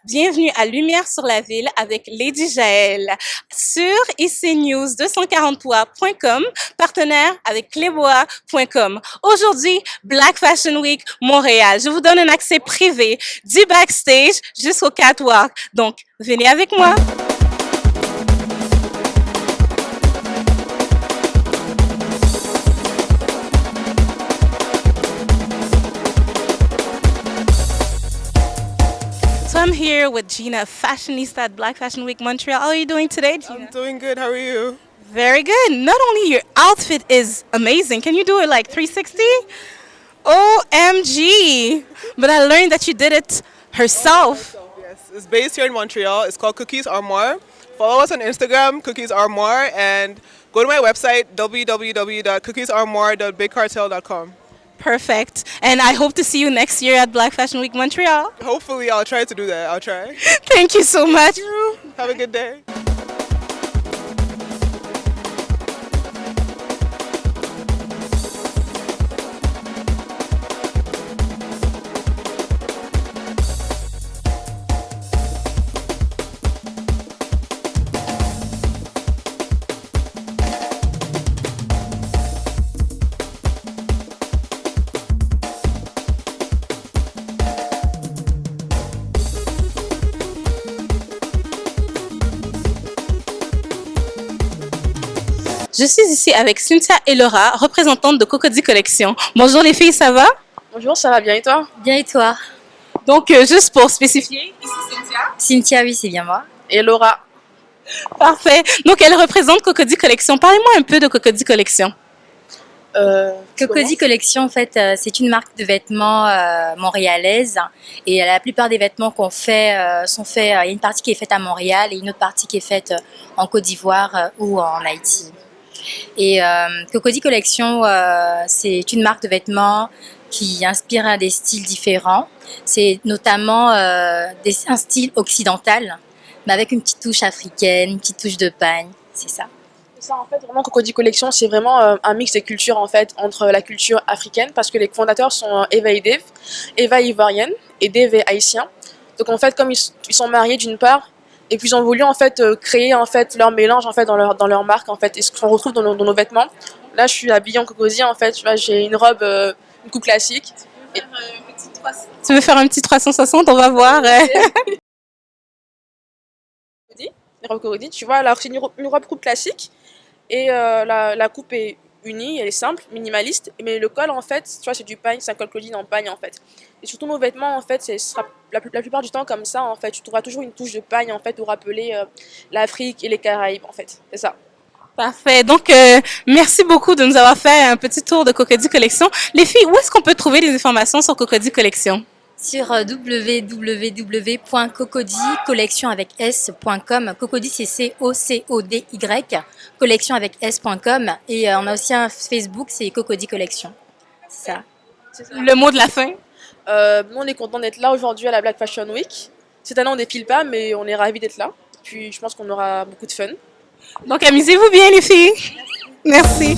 Bienvenue à Lumière sur la ville avec Lady Jaël sur ICNews 243.com, partenaire avec Clébois.com. Aujourd'hui, Black Fashion Week Montréal. Je vous donne un accès privé du backstage jusqu'au catwalk. Donc, venez avec moi. So I'm here with Gina, fashionista at Black Fashion Week Montreal. How are you doing today, Gina? I'm doing good. How are you? Very good. Not only your outfit is amazing, can you do it like 360? OMG! But I learned that you did it herself. Yes, it's based here in Montreal. It's called Cookies Armoire. Follow us on Instagram, Cookies Armoire, and go to my website, www.cookiesarmoire.bigcartel.com. Perfect. And I hope to see you next year at Black Fashion Week Montreal. Hopefully, I'll try to do that. I'll try. Thank you so much. Have a good day. Je suis ici avec Cynthia et Laura, représentantes de Cocody Collection. Bonjour les filles, ça va? Bonjour, ça va bien et toi? Bien et toi? Donc, juste pour spécifier, ici Cynthia. Cynthia, oui, c'est bien moi. Et Laura? Parfait. Donc, elle représente Cocody Collection. Parlez-moi un peu de Cocody Collection. Cocody Collection, en fait, c'est une marque de vêtements montréalaise. Et la plupart des vêtements qu'on fait sont faits. Il y a une partie qui est faite à Montréal et une autre partie qui est faite en Côte d'Ivoire ou en Haïti. Et Cocody Collection, c'est une marque de vêtements qui inspire des styles différents. C'est notamment un style occidental, mais avec une petite touche africaine, une petite touche de pagne. C'est ça. Ça, en fait, vraiment, Cocody Collection, c'est vraiment un mix des cultures, en fait, entre la culture africaine, parce que les fondateurs sont Eva et Dave. Eva est ivoirienne et Dave est haïtien. Donc, en fait, comme ils sont mariés d'une part, et puis ils ont voulu, en fait, créer, en fait, leur mélange, en fait, dans leur marque, en fait, et ce qu'on retrouve dans nos vêtements. Là, je suis habillée en Cocody, en fait, tu vois, j'ai une robe, une coupe classique. Tu veux faire un petit 360? On va voir. Une robe Cocody, tu vois, alors c'est une robe coupe classique. Et la coupe est unie, elle est simple, minimaliste, mais le col en fait, tu vois, c'est du pagne, c'est un col Claudine en pagne en fait. Et surtout nos vêtements en fait, ce sera la plupart du temps comme ça en fait. Tu trouveras toujours une touche de pagne en fait pour rappeler l'Afrique et les Caraïbes en fait. C'est ça. Parfait. Donc, merci beaucoup de nous avoir fait un petit tour de Cocody Collection. Les filles, où est-ce qu'on peut trouver des informations sur Cocody Collection? Sur www.cocody.collection avec s.com. Cocody, c'est C-O-C-O-D-Y. Collection avec s.com. Et on a aussi un Facebook, c'est Cocody Collection. C'est ça. Le mot de la fin? Nous, on est content d'être là aujourd'hui à la Black Fashion Week. Cette année, on défile pas, mais on est ravis d'être là. Puis, je pense qu'on aura beaucoup de fun. Donc, amusez-vous bien, les filles. Merci.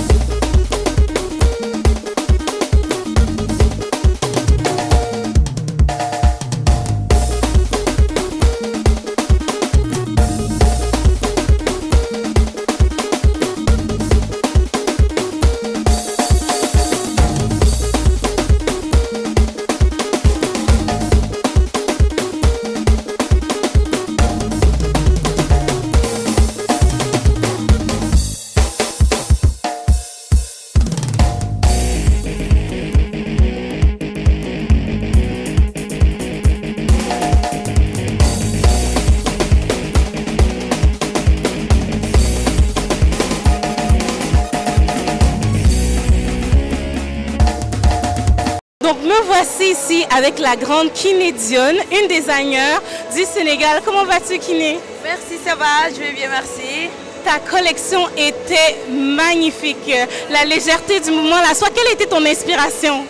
Donc, me voici ici avec la grande Kiné Dione, une designer du Sénégal. Comment vas-tu, Kiné? Merci, ça va, je vais bien, merci. Ta collection était magnifique. La légèreté du mouvement, la soie. Quelle était ton inspiration?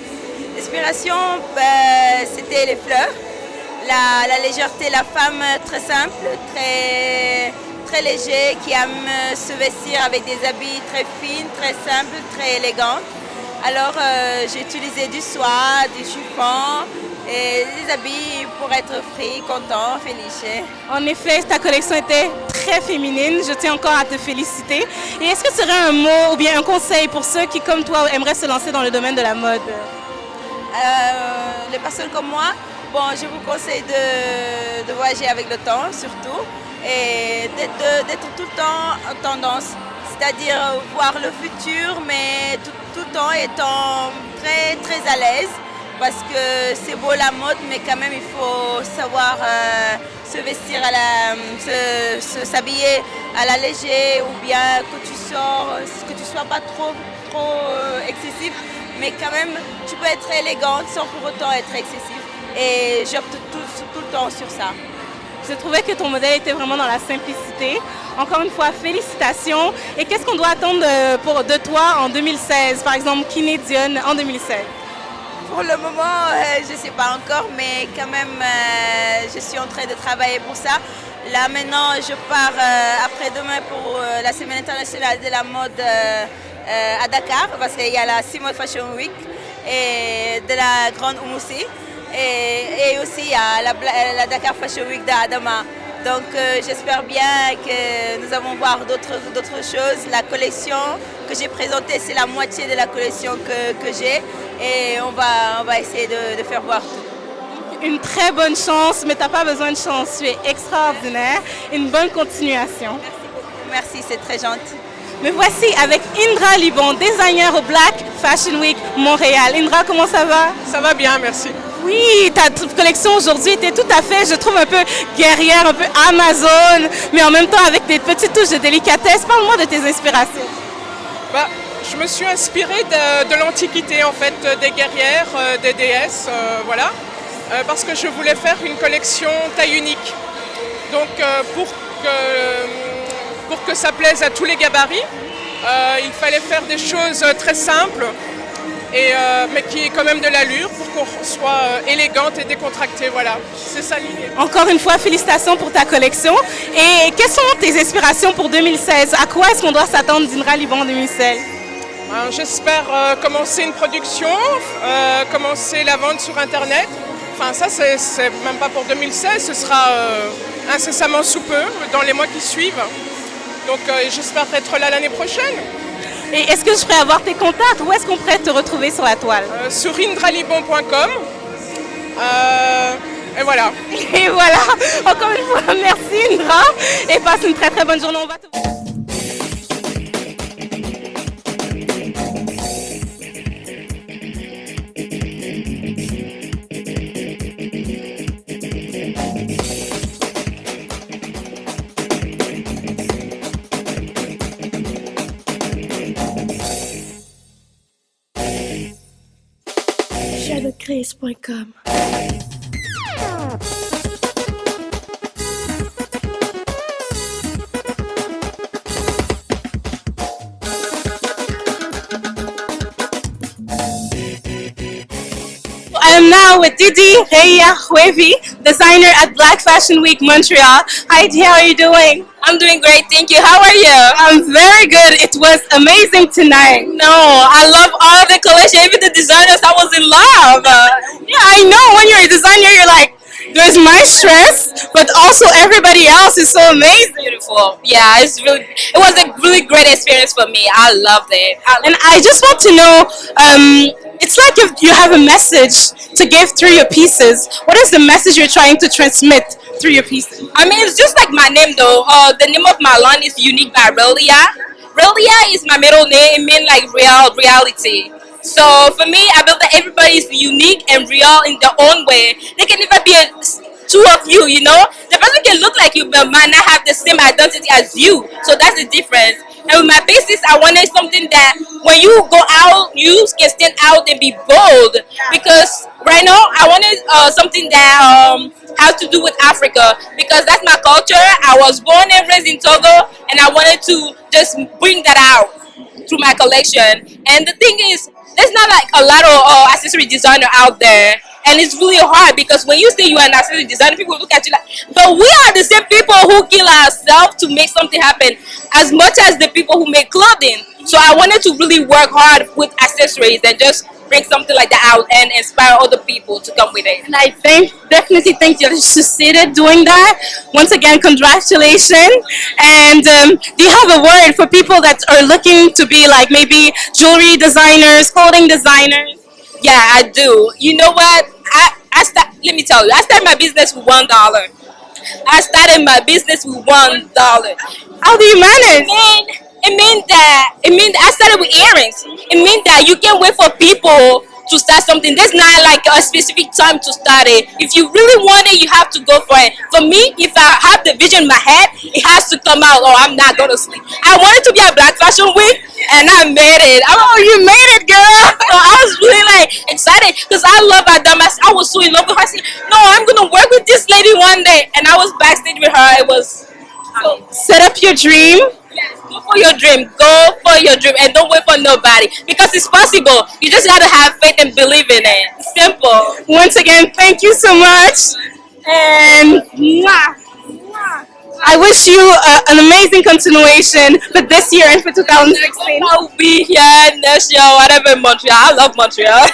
L'inspiration, c'était les fleurs. La légèreté, la femme très simple, très léger, qui aime se vestir avec des habits très fins, très simples, très élégants. Alors j'ai utilisé du soie, du chiffon, et des habits pour être free, content, félicité. En effet, ta collection était très féminine. Je tiens encore à te féliciter. Et est-ce que tu aurais un mot ou bien un conseil pour ceux qui, comme toi, aimeraient se lancer dans le domaine de la mode? Les personnes comme moi, bon, je vous conseille de voyager avec le temps, surtout, et d'être tout le temps en tendance, c'est-à-dire voir le futur, mais tout le temps étant très, très à l'aise, parce que c'est beau la mode, mais quand même il faut savoir se vestir, s'habiller à la légère, ou bien que tu sors, que tu sois pas trop excessif, mais quand même tu peux être élégante sans pour autant être excessif. Et j'opte tout le temps sur ça. Je trouvais que ton modèle était vraiment dans la simplicité. Encore une fois, félicitations. Et qu'est-ce qu'on doit attendre de toi en 2016, par exemple, Kiné Dion en 2016? Pour le moment, je ne sais pas encore, mais quand même, je suis en train de travailler pour ça. Là, maintenant, je pars après-demain pour la Semaine internationale de la mode à Dakar, parce qu'il y a la Simone Fashion Week et de la Grande Oumoussi. Et aussi il y a la Dakar Fashion Week d'Adama. Donc j'espère bien que nous allons voir d'autres choses. La collection que j'ai présentée, c'est la moitié de la collection que j'ai. Et on va essayer de faire voir tout. Une très bonne chance, mais tu n'as pas besoin de chance. Tu es extraordinaire. Une bonne continuation. Merci beaucoup. Merci, c'est très gentil. Me voici avec Indra Liban, designer au Black Fashion Week Montréal. Indra, comment ça va? Ça va bien, merci. Oui, ta collection aujourd'hui était tout à fait, je trouve, un peu guerrière, un peu Amazon, mais en même temps avec des petites touches de délicatesse. Parle-moi de tes inspirations. Je me suis inspirée de l'Antiquité, en fait, des guerrières, des déesses, voilà, parce que je voulais faire une collection taille unique. Donc, pour que ça plaise à tous les gabarits, il fallait faire des choses très simples, mais qui aient quand même de l'allure pour qu'on soit élégante et décontractée. Voilà, c'est ça l'idée. Encore une fois, félicitations pour ta collection. Et quelles sont tes inspirations pour 2016? À quoi est-ce qu'on doit s'attendre d'Indra Liban en 2016? J'espère commencer une production, commencer la vente sur Internet. Enfin, ça, c'est même pas pour 2016, ce sera incessamment sous peu, dans les mois qui suivent. Donc, j'espère être là l'année prochaine. Et est-ce que je pourrais avoir tes contacts? Où est-ce qu'on pourrait te retrouver sur la toile? Sur indralibon.com. Et voilà. Et voilà. Encore une fois, merci Indra. Et passe une très très bonne journée. On va te... Shadowcraze.com. I am now with Didi Reya Huevi, designer at Black Fashion Week Montreal. Hi Didi, how are you doing? I'm doing great, thank you. How are you? I'm very good. It was amazing tonight. No, I love all the collection, even the designers. I was in love. Yeah, I know. When you're a designer, you're like, there's my stress, but also everybody else is so amazing. Beautiful. Yeah, it was a really great experience for me. I loved it. And I just want to know, it's like if you have a message to give through your pieces. What is the message you're trying to transmit through your pieces? I mean, it's just like my name though. The name of my line is Unique by Relia. Relia is my middle name. It means like reality. So for me, I feel that everybody is unique and real in their own way. They can never be two of you, you know? The person can look like you but might not have the same identity as you. So that's the difference. And with my pieces, I wanted something that when you go out, you can stand out and be bold. Because right now, I wanted something that has to do with Africa. Because that's my culture. I was born and raised in Togo. And I wanted to just bring that out through my collection. And the thing is, there's not like a lot of accessory designer out there. And it's really hard because when you say you are an accessory designer, people look at you like, but we are the same people who kill ourselves to make something happen as much as the people who make clothing. So I wanted to really work hard with accessories and just bring something like that out and inspire other people to come with it. And I definitely think you succeeded doing that. Once again, congratulations. And do you have a word for people that are looking to be like maybe jewelry designers, clothing designers? Yeah, I do. You know what? Let me tell you, I started my business with $1. I started my business with $1. How do you manage? It means that I started with earrings. It means that you can't wait for people to start something. There's not like a specific time to start it. If you really want it, you have to go for it. For me, if I have the vision in my head, it has to come out or I'm not gonna sleep. I wanted to be at Black Fashion Week and I made it. You made it, girl! So I was really like excited because I love Adama. I was so in love with her. I said, no, I'm gonna work with this lady one day. And I was backstage with her. It was Set up your dream. Yes, go for your dream. Go for your dream and don't wait for nobody because it's possible. You just gotta have faith and believe in it. Simple. Once again, thank you so much. And I wish you an amazing continuation for this year and for 2016. I'll be here next year, whatever in Montreal. I love Montreal.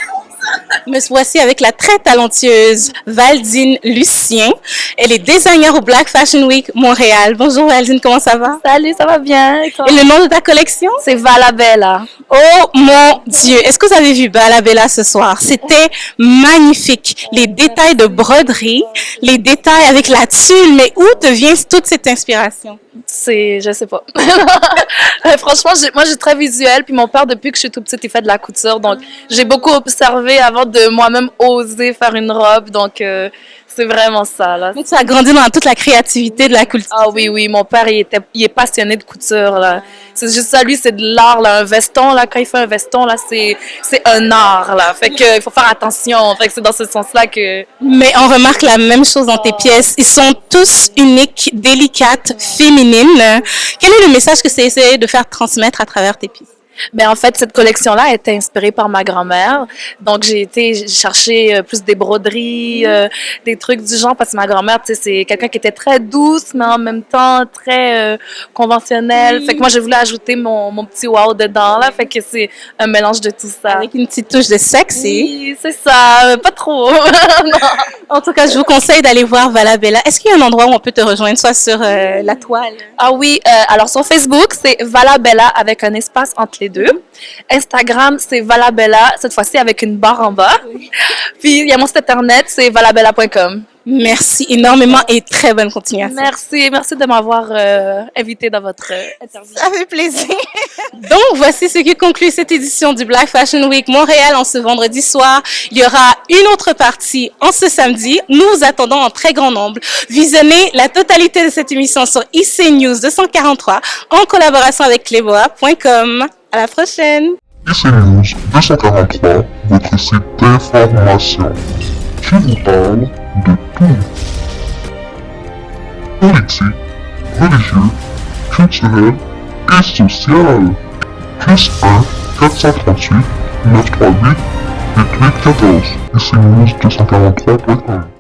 Me voici avec la très talentueuse Valdine Lucien. Elle est designer au Black Fashion Week Montréal. Bonjour Valdine, comment ça va? Salut, ça va bien? Et le nom de ta collection? C'est Valabella. Oh mon Dieu, est-ce que vous avez vu Valabella ce soir? C'était magnifique. Les détails de broderie, les détails avec la tulle, mais où te vient toute cette inspiration? Je sais pas. Franchement, moi, je suis très visuelle. Puis mon père, depuis que je suis toute petite, il fait de la couture. Donc, j'ai beaucoup observé avant de moi-même oser faire une robe. Donc, c'est vraiment ça, là. Mais tu as grandi dans toute la créativité de la couture. Ah oui, mon père, il est passionné de couture, là. C'est juste ça, lui, c'est de l'art, là. Un veston, là, quand il fait un veston, là, c'est un art, là. Fait que il faut faire attention. Fait que c'est dans ce sens-là que... Mais on remarque la même chose dans tes pièces. Ils sont tous uniques, délicates, féminines. Quel est le message que c'est essayé de faire transmettre à travers tes pièces? Ben en fait, cette collection-là a été inspirée par ma grand-mère. Donc, j'ai été chercher plus des broderies, des trucs du genre, parce que ma grand-mère, tu sais, c'est quelqu'un qui était très douce, mais en même temps très conventionnelle. Fait que moi, j'ai voulu ajouter mon petit wow dedans, là. Fait que c'est un mélange de tout ça. Avec une petite touche de sexy. Oui, c'est ça. Pas trop. Non. En tout cas, je vous conseille d'aller voir Valabella. Est-ce qu'il y a un endroit où on peut te rejoindre, soit sur la toile? Ah oui, alors sur Facebook, c'est Valabella avec un espace entre les deux. Instagram, c'est Valabella, cette fois-ci avec une barre en bas. Puis il y a mon site internet, c'est valabella.com. Merci énormément et très bonne continuation. Merci de m'avoir invité dans votre interview. Ça fait plaisir. Donc, voici ce qui conclut cette édition du Black Fashion Week Montréal en ce vendredi soir. Il y aura une autre partie en ce samedi. Nous vous attendons en très grand nombre. Visionnez la totalité de cette émission sur IC News 243 en collaboration avec Cléboa.com. À la prochaine. IC News 243, votre site d'information qui vous parle de tout. Politique, religieux, culturel et social. Plus 1 438 938 8814. IC News 243.com.